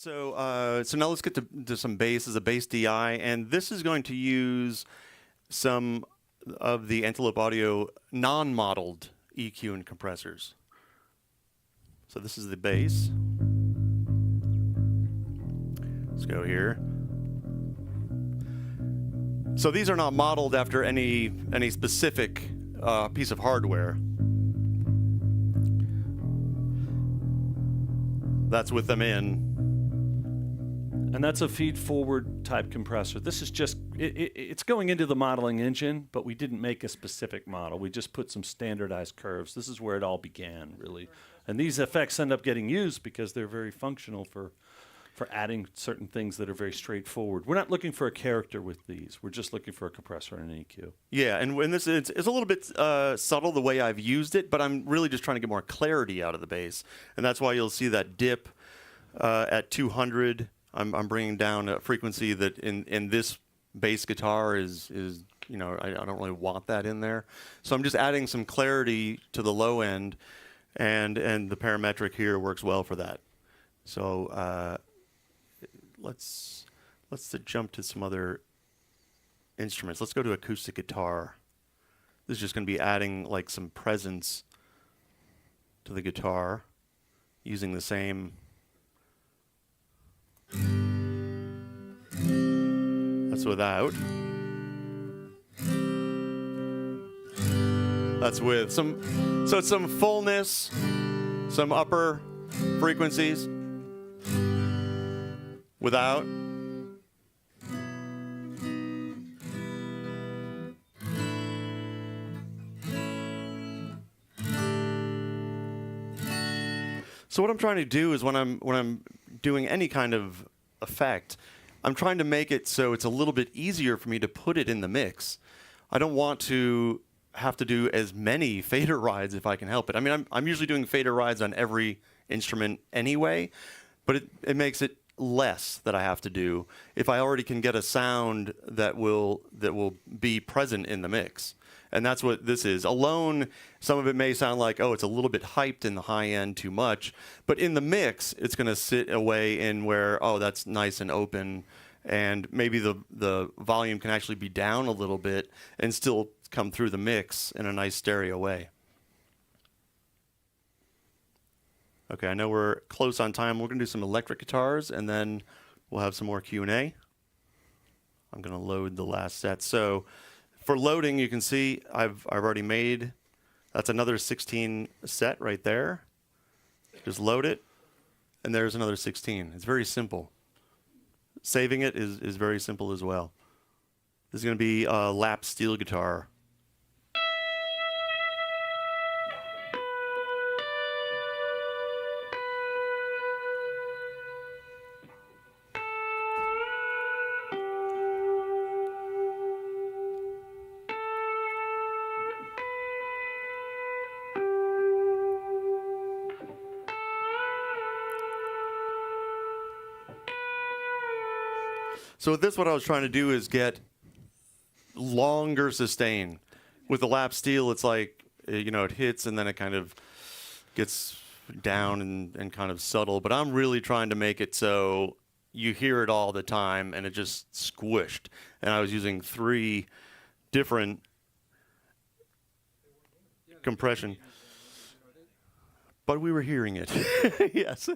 So now let's get to some bass as a bass DI, and this is going to use some of the Antelope Audio non-modeled EQ and compressors. So this is the bass. Let's go here. So these are not modeled after any specific piece of hardware. That's with them in. And that's a feed-forward type compressor. This is just, it's going into the modeling engine, but we didn't make a specific model. We just put some standardized curves. This is where it all began, really. And these effects end up getting used because they're very functional for adding certain things that are very straightforward. We're not looking for a character with these. We're just looking for a compressor and an EQ. Yeah, and when this it's a little bit subtle the way I've used it, but I'm really just trying to get more clarity out of the bass. And that's why you'll see that dip at 200. I'm bringing down a frequency that in this bass guitar is I don't really want that in there. So I'm just adding some clarity to the low end, and the parametric here works well for that. So let's jump to some other instruments. Let's go to acoustic guitar. This is just going to be adding like some presence to the guitar using the same. That's without. That's with some, so it's some fullness, some upper frequencies. Without. So what I'm trying to do is when I'm doing any kind of effect, I'm trying to make it so it's a little bit easier for me to put it in the mix. I don't want to have to do as many fader rides if I can help it. I mean, I'm usually doing fader rides on every instrument anyway, but it makes it less that I have to do if I already can get a sound that will be present in the mix. And that's what this is. Alone, some of it may sound like, oh, it's a little bit hyped in the high end too much, but in the mix, it's going to sit away in where, oh, that's nice and open, and maybe the volume can actually be down a little bit and still come through the mix in a nice stereo way. Okay, I know we're close on time. We're going to do some electric guitars, and then we'll have some more Q&A. I'm going to load the last set. So for loading, you can see I've already made, that's another 16 set right there. Just load it, and there's another 16. It's very simple. Saving it is very simple as well. This is going to be a lap steel guitar. So with this, what I was trying to do is get longer sustain. With the lap steel, it's like, it hits and then it kind of gets down and kind of subtle. But I'm really trying to make it so you hear it all the time and it just squished. And I was using 3 different compression. But we were hearing it. Yes.